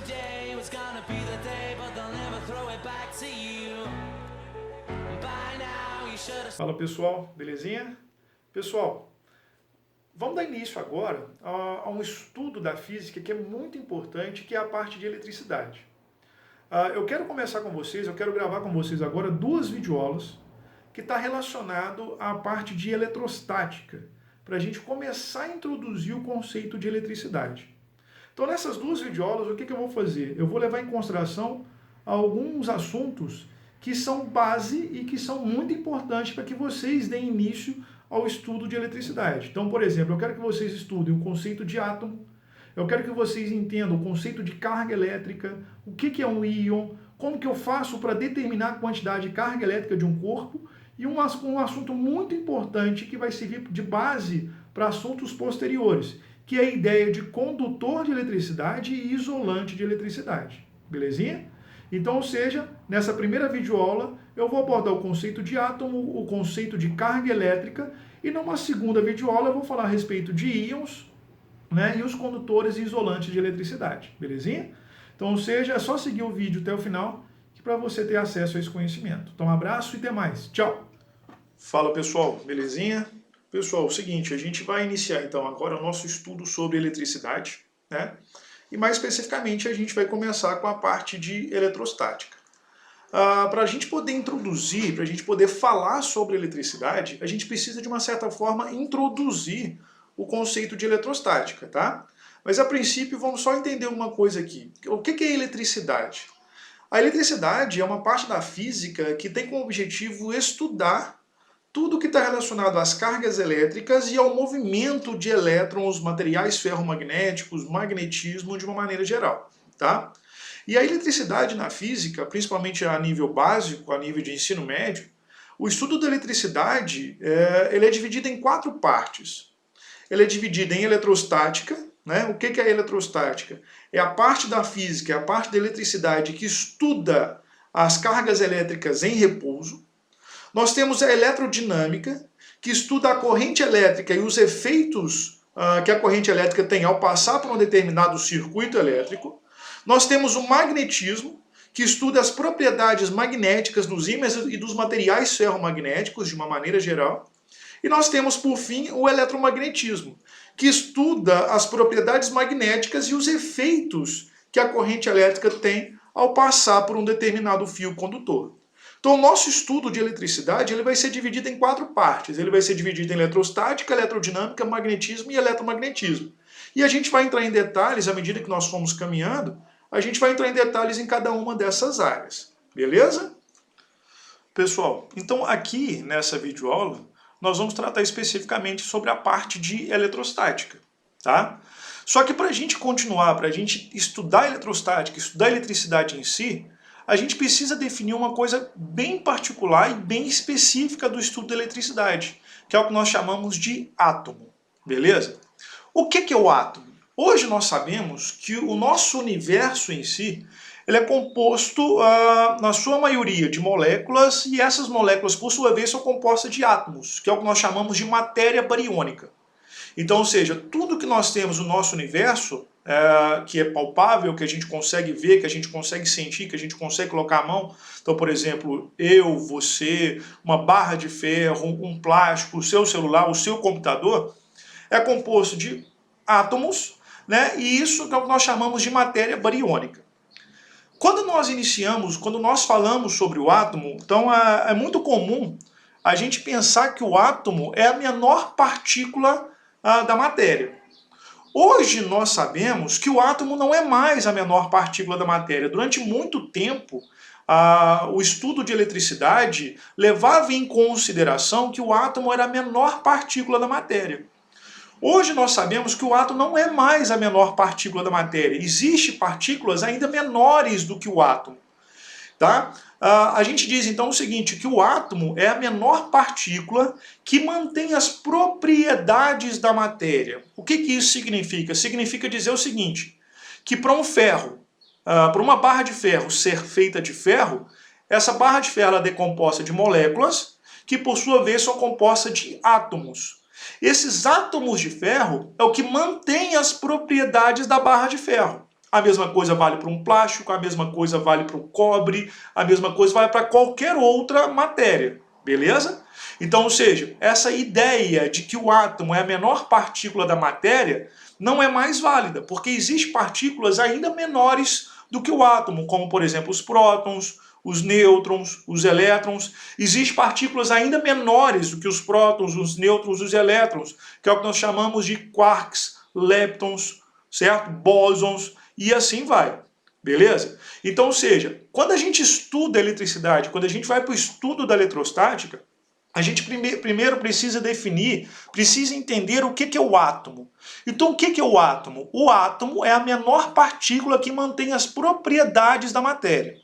today was gonna be the day, but they'll never throw it back to you. By now you should have... Fala pessoal, belezinha? Pessoal, vamos dar início agora a um estudo da física que é muito importante, que é a parte de eletricidade. Eu quero começar com vocês, eu quero gravar com vocês agora duas videoaulas que está relacionado à parte de eletrostática, para a gente começar a introduzir o conceito de eletricidade. Então nessas duas videoaulas, o que eu vou fazer? Eu vou levar em consideração alguns assuntos que são base e que são muito importantes para que vocês deem início ao estudo de eletricidade. Então, por exemplo, eu quero que vocês estudem o conceito de átomo, eu quero que vocês entendam o conceito de carga elétrica, o que é um íon, como que eu faço para determinar a quantidade de carga elétrica de um corpo, e um assunto muito importante que vai servir de base para assuntos posteriores, que é a ideia de condutor de eletricidade e isolante de eletricidade. Belezinha? Então, ou seja, nessa primeira videoaula eu vou abordar o conceito de átomo, o conceito de carga elétrica, e numa segunda videoaula eu vou falar a respeito de íons, né, e os condutores e isolantes de eletricidade. Belezinha? Então, ou seja, é só seguir o vídeo até o final para você ter acesso a esse conhecimento. Então, um abraço e até mais. Tchau! Fala pessoal, belezinha? Pessoal, é o seguinte, a gente vai iniciar então agora o nosso estudo sobre eletricidade, né? E mais especificamente a gente vai começar com a parte de eletrostática. Para a gente poder introduzir, para a gente poder falar sobre eletricidade, a gente precisa de uma certa forma introduzir o conceito de eletrostática, tá? Mas a princípio vamos só entender uma coisa aqui. O que é eletricidade? A eletricidade é uma parte da física que tem como objetivo estudar tudo que está relacionado às cargas elétricas e ao movimento de elétrons, materiais ferromagnéticos, magnetismo de uma maneira geral, tá? E a eletricidade na física, principalmente a nível básico, a nível de ensino médio, o estudo da eletricidade ele é dividido em 4 partes. Ele é dividido em eletrostática, né? O que é a eletrostática? É a parte da física, é a parte da eletricidade que estuda as cargas elétricas em repouso. Nós temos a eletrodinâmica, que estuda a corrente elétrica e os efeitos que a corrente elétrica tem ao passar por um determinado circuito elétrico. Nós temos o magnetismo, que estuda as propriedades magnéticas dos ímãs e dos materiais ferromagnéticos de uma maneira geral. E nós temos, por fim, o eletromagnetismo, que estuda as propriedades magnéticas e os efeitos que a corrente elétrica tem ao passar por um determinado fio condutor. Então, o nosso estudo de eletricidade ele vai ser dividido em 4 partes. Ele vai ser dividido em eletrostática, eletrodinâmica, magnetismo e eletromagnetismo. E a gente vai entrar em detalhes, à medida que nós formos caminhando, a gente vai entrar em detalhes em cada uma dessas áreas. Beleza? Pessoal, então aqui nessa videoaula, nós vamos tratar especificamente sobre a parte de eletrostática, tá? Só que para a gente continuar, para a gente estudar a eletrostática, estudar a eletricidade em si, a gente precisa definir uma coisa bem particular e bem específica do estudo da eletricidade, que é o que nós chamamos de átomo, beleza? O que é o átomo? Hoje nós sabemos que o nosso universo em si, ele é composto, na sua maioria, de moléculas, e essas moléculas, por sua vez, são compostas de átomos, que é o que nós chamamos de matéria bariônica. Então, ou seja, tudo que nós temos no nosso universo, que é palpável, que a gente consegue ver, que a gente consegue sentir, que a gente consegue colocar a mão. Então, por exemplo, eu, você, uma barra de ferro, um plástico, o seu celular, o seu computador, é composto de átomos, né? E isso é o que nós chamamos de matéria bariônica. Quando nós falamos sobre o átomo, então é muito comum a gente pensar que o átomo é a menor partícula da matéria. Hoje nós sabemos que o átomo não é mais a menor partícula da matéria. Durante muito tempo, o estudo de eletricidade levava em consideração que o átomo era a menor partícula da matéria. Hoje nós sabemos que o átomo não é mais a menor partícula da matéria. Existem partículas ainda menores do que o átomo. Tá? A gente diz então o seguinte, que o átomo é a menor partícula que mantém as propriedades da matéria. O que isso significa? Significa dizer o seguinte, que para um ferro, para uma barra de ferro ser feita de ferro, essa barra de ferro é composta de moléculas, que por sua vez são compostas de átomos. Esses átomos de ferro é o que mantém as propriedades da barra de ferro. a mesma coisa vale para um plástico, a mesma coisa vale para um cobre, a mesma coisa vale para qualquer outra matéria, beleza? Então, ou seja, essa ideia de que o átomo é a menor partícula da matéria não é mais válida, porque existem partículas ainda menores do que o átomo, como por exemplo os prótons, os nêutrons, os elétrons. Existem partículas ainda menores do que os prótons, os nêutrons, os elétrons, que é o que nós chamamos de quarks, leptons, certo? Bósons e assim vai. Beleza? Então, ou seja, quando a gente estuda a eletricidade, quando a gente vai para o estudo da eletrostática, a gente primeiro precisa definir, precisa entender o que é o átomo. Então, o que é o átomo? O átomo é a menor partícula que mantém as propriedades da matéria.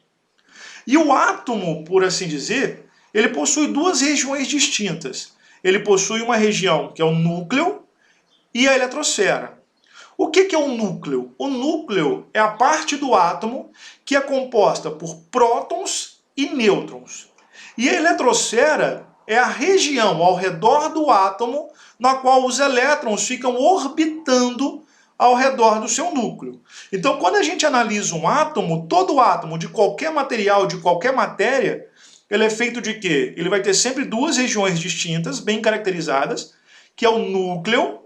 E o átomo, por assim dizer, ele possui duas regiões distintas. Ele possui uma região que é o núcleo e a eletrosfera. O que é o núcleo? O núcleo é a parte do átomo que é composta por prótons e nêutrons. E a eletrosfera é a região ao redor do átomo na qual os elétrons ficam orbitando ao redor do seu núcleo. Então, quando a gente analisa um átomo, todo átomo de qualquer material, de qualquer matéria, ele é feito de quê? Ele vai ter sempre duas regiões distintas, bem caracterizadas, que é o núcleo,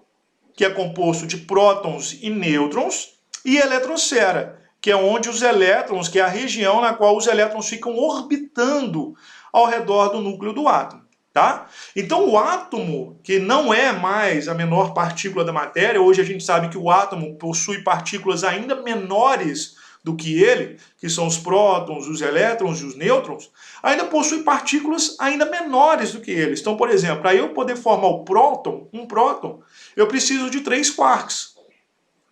que é composto de prótons e nêutrons, e a eletrosfera, que é onde os elétrons, que é a região na qual os elétrons ficam orbitando ao redor do núcleo do átomo. Tá? Então o átomo, que não é mais a menor partícula da matéria, hoje a gente sabe que o átomo possui partículas ainda menores do que ele, que são os prótons, os elétrons e os nêutrons, ainda possui partículas ainda menores do que eles. Então, por exemplo, para eu poder formar o próton, um próton, eu preciso de 3 quarks,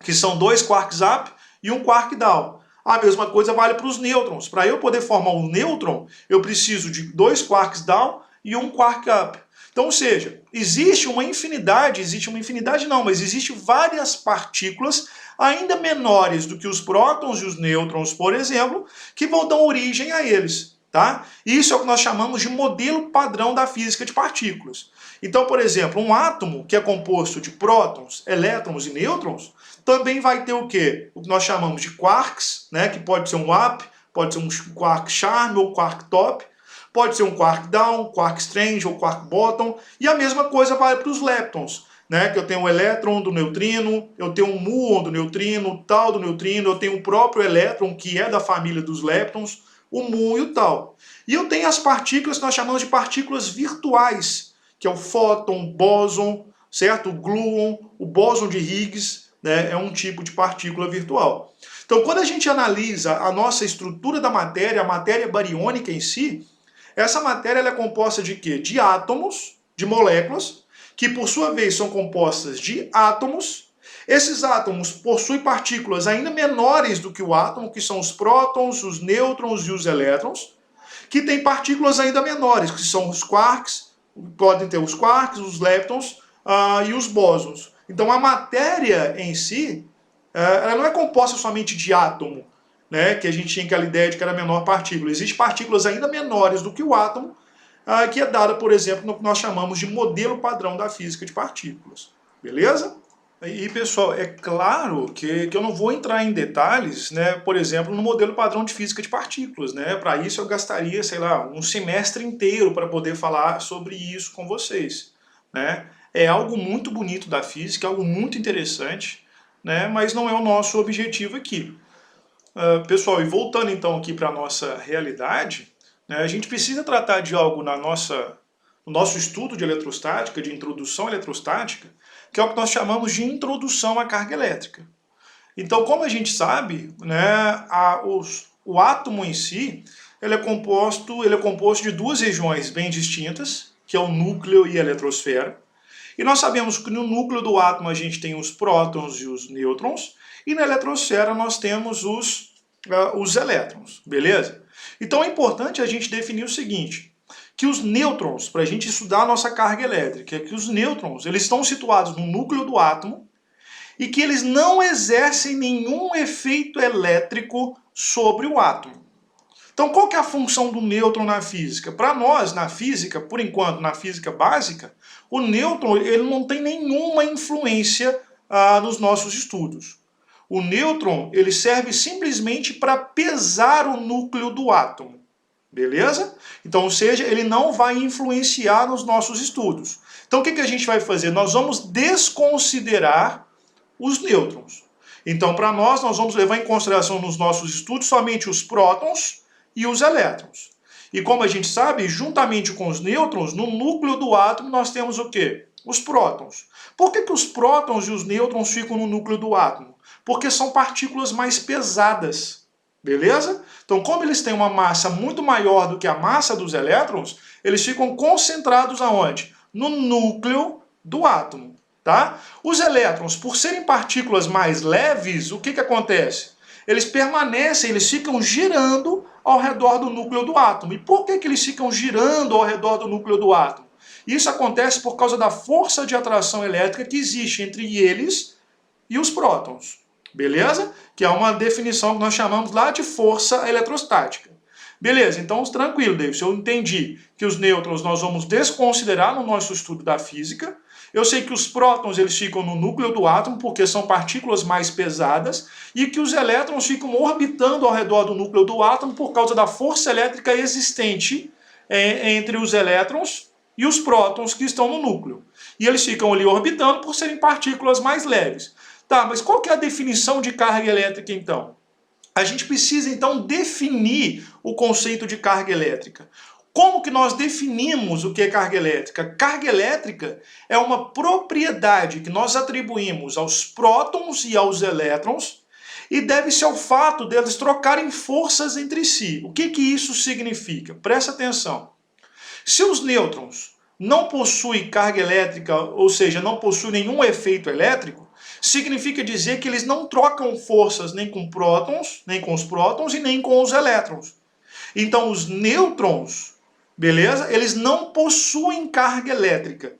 que são 2 quarks up e 1 quark down. A mesma coisa vale para os nêutrons. Para eu poder formar um nêutron, eu preciso de 2 quarks down e 1 quark up. Então, ou seja, existe uma infinidade não, mas existem várias partículas ainda menores do que os prótons e os nêutrons, por exemplo, que vão dar origem a eles. Tá? Isso é o que nós chamamos de modelo padrão da física de partículas. Então, por exemplo, um átomo que é composto de prótons, elétrons e nêutrons, também vai ter o quê? O que nós chamamos de quarks, né? Que pode ser um up, pode ser um quark charm ou quark top, pode ser um quark down, quark strange ou quark bottom, e a mesma coisa vale para os leptons, né? Que eu tenho o elétron do neutrino, eu tenho um muon do neutrino, o tal do neutrino, eu tenho o próprio elétron, que é da família dos leptons, o muon e o tal. E eu tenho as partículas que nós chamamos de partículas virtuais, que é o fóton, o bóson, certo? O gluon, o bóson de Higgs, né? É um tipo de partícula virtual. Então, quando a gente analisa a nossa estrutura da matéria, a matéria bariônica em si, essa matéria ela é composta de quê? De átomos, de moléculas, que por sua vez são compostas de átomos. Esses átomos possuem partículas ainda menores do que o átomo, que são os prótons, os nêutrons e os elétrons, que têm partículas ainda menores, que são os quarks, podem ter os quarks, os leptons e os bósons. Então a matéria em si, ela não é composta somente de átomo, né, que a gente tinha aquela ideia de que era a menor partícula. Existem partículas ainda menores do que o átomo, que é dada, por exemplo, no que nós chamamos de modelo padrão da física de partículas. Beleza? E, pessoal, é claro que eu não vou entrar em detalhes, né, por exemplo, no modelo padrão de física de partículas. Né? Para isso eu gastaria, sei lá, um semestre inteiro para poder falar sobre isso com vocês. Né? É algo muito bonito da física, algo muito interessante, né, mas não é o nosso objetivo aqui. Pessoal, e voltando então aqui para a nossa realidade, né, a gente precisa tratar de algo no nosso estudo de eletrostática, de introdução à eletrostática, que é o que nós chamamos de introdução à carga elétrica. Então, como a gente sabe, né, o átomo em si ele é composto de duas regiões bem distintas, que é o núcleo e a eletrosfera. E nós sabemos que no núcleo do átomo a gente tem os prótons e os nêutrons, e na eletrosfera nós temos os elétrons, beleza? Então é importante a gente definir o seguinte, que os nêutrons, para a gente estudar a nossa carga elétrica, é que os nêutrons eles estão situados no núcleo do átomo e que eles não exercem nenhum efeito elétrico sobre o átomo. Então qual que é a função do nêutron na física? Para nós, na física, por enquanto, na física básica, o nêutron ele não tem nenhuma influência nos nossos estudos. O nêutron, ele serve simplesmente para pesar o núcleo do átomo. Beleza? Então, ou seja, ele não vai influenciar nos nossos estudos. Então, o que a gente vai fazer? Nós vamos desconsiderar os nêutrons. Então, para nós vamos levar em consideração nos nossos estudos somente os prótons e os elétrons. E como a gente sabe, juntamente com os nêutrons, no núcleo do átomo nós temos o quê? Os prótons. Por que os prótons e os nêutrons ficam no núcleo do átomo? Porque são partículas mais pesadas. Beleza? Então, como eles têm uma massa muito maior do que a massa dos elétrons, eles ficam concentrados aonde? No núcleo do átomo. Tá? Os elétrons, por serem partículas mais leves, o que acontece? Eles permanecem, eles ficam girando ao redor do núcleo do átomo. E por que eles ficam girando ao redor do núcleo do átomo? Isso acontece por causa da força de atração elétrica que existe entre eles e os prótons. Beleza? Que é uma definição que nós chamamos lá de força eletrostática. Beleza, então tranquilo, David. Eu entendi que os nêutrons nós vamos desconsiderar no nosso estudo da física. Eu sei que os prótons eles ficam no núcleo do átomo porque são partículas mais pesadas e que os elétrons ficam orbitando ao redor do núcleo do átomo por causa da força elétrica existente entre os elétrons e os prótons que estão no núcleo. E eles ficam ali orbitando por serem partículas mais leves. Tá, mas qual que é a definição de carga elétrica então? A gente precisa então definir o conceito de carga elétrica. Como que nós definimos o que é carga elétrica? Carga elétrica é uma propriedade que nós atribuímos aos prótons e aos elétrons e deve-se ao fato deles trocarem forças entre si. O que isso significa? Presta atenção. Se os nêutrons não possuem carga elétrica, ou seja, não possuem nenhum efeito elétrico, significa dizer que eles não trocam forças nem com prótons, nem com os prótons e nem com os elétrons. Então os nêutrons, beleza? Eles não possuem carga elétrica.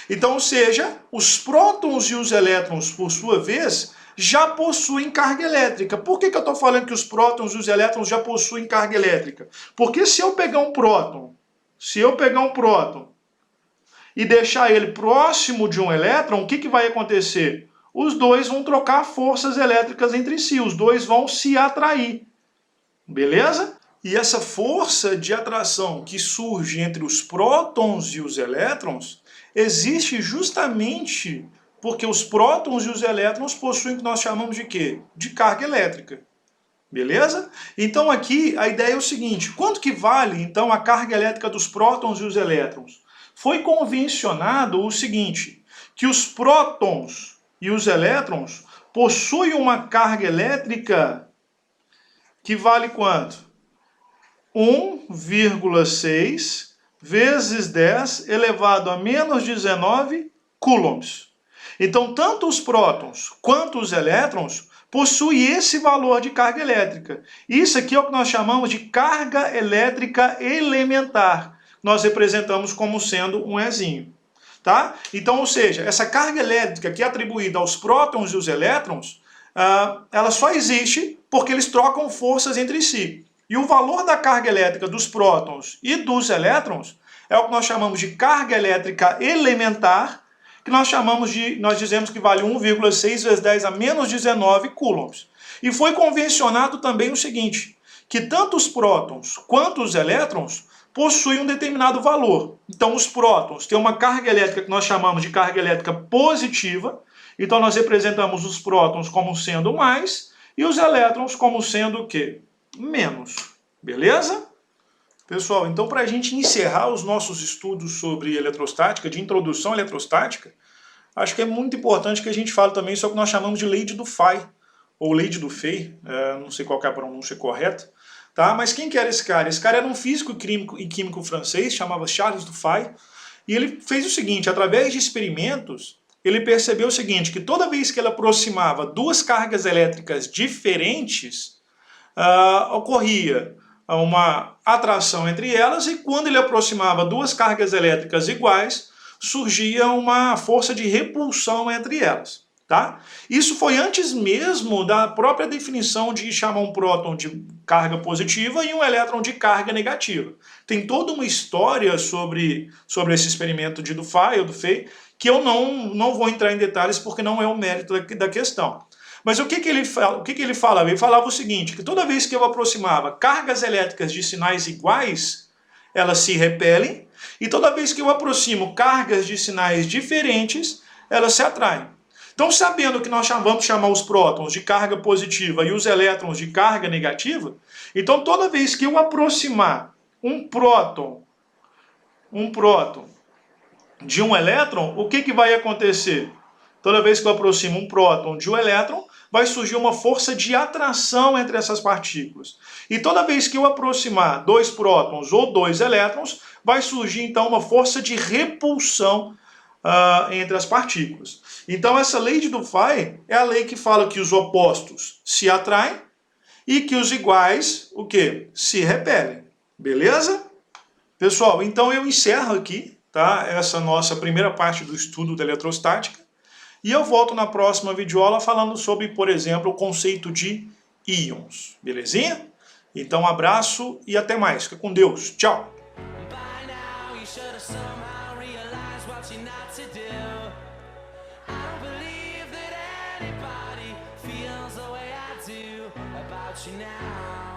Então, ou seja, os prótons e os elétrons, por sua vez, já possuem carga elétrica. Por que eu estou falando que os prótons e os elétrons já possuem carga elétrica? Porque se eu pegar um próton e deixar ele próximo de um elétron, o que vai acontecer? Os dois vão trocar forças elétricas entre si, os dois vão se atrair. Beleza? E essa força de atração que surge entre os prótons e os elétrons existe justamente porque os prótons e os elétrons possuem o que nós chamamos de quê? De carga elétrica. Beleza? Então aqui a ideia é o seguinte, quanto que vale então a carga elétrica dos prótons e os elétrons? Foi convencionado o seguinte, que os prótons e os elétrons possuem uma carga elétrica que vale quanto? 1,6 vezes 10 elevado a menos 19 coulombs. Então, tanto os prótons quanto os elétrons possuem esse valor de carga elétrica. Isso aqui é o que nós chamamos de carga elétrica elementar. Nós representamos como sendo um Ezinho. Tá? Então, ou seja, essa carga elétrica que é atribuída aos prótons e os elétrons, ela só existe porque eles trocam forças entre si. E o valor da carga elétrica dos prótons e dos elétrons é o que nós chamamos de carga elétrica elementar, que nós dizemos que vale 1,6 vezes 10 a menos 19 coulombs. E foi convencionado também o seguinte, que tanto os prótons quanto os elétrons possuem um determinado valor. Então os prótons têm uma carga elétrica que nós chamamos de carga elétrica positiva, então nós representamos os prótons como sendo mais e os elétrons como sendo o quê? Menos. Beleza? Pessoal, então para a gente encerrar os nossos estudos sobre eletrostática, de introdução à eletrostática, acho que é muito importante que a gente fale também sobre o que nós chamamos de lei de Dufay, ou lei de Dufay, não sei qual é a pronúncia correta, tá? Mas quem que era esse cara? Esse cara era um físico e químico francês, chamava Charles Dufay, e ele fez o seguinte, através de experimentos, ele percebeu o seguinte, que toda vez que ele aproximava duas cargas elétricas diferentes, ocorria uma atração entre elas e quando ele aproximava duas cargas elétricas iguais, surgia uma força de repulsão entre elas. Tá? Isso foi antes mesmo da própria definição de chamar um próton de carga positiva e um elétron de carga negativa. Tem toda uma história sobre esse experimento de Dufay, que eu não vou entrar em detalhes porque não é o mérito da questão. Mas o que ele falava? Ele falava o seguinte, que toda vez que eu aproximava cargas elétricas de sinais iguais, elas se repelem, e toda vez que eu aproximo cargas de sinais diferentes, elas se atraem. Então, sabendo que nós vamos chamar os prótons de carga positiva e os elétrons de carga negativa, então toda vez que eu aproximar um próton de um elétron, o que vai acontecer? Toda vez que eu aproximo um próton de um elétron, vai surgir uma força de atração entre essas partículas. E toda vez que eu aproximar 2 prótons ou 2 elétrons, vai surgir então uma força de repulsão entre as partículas. Então essa lei de Dufay é a lei que fala que os opostos se atraem e que os iguais, o quê? Se repelem. Beleza? Pessoal, então eu encerro aqui, tá? Essa nossa primeira parte do estudo da eletrostática. E eu volto na próxima videoaula falando sobre, por exemplo, o conceito de íons. Belezinha? Então, um abraço e até mais. Fica com Deus. Tchau! By now you should have somehow realized what you're not to do. I don't believe that anybody feels the way I do about you now.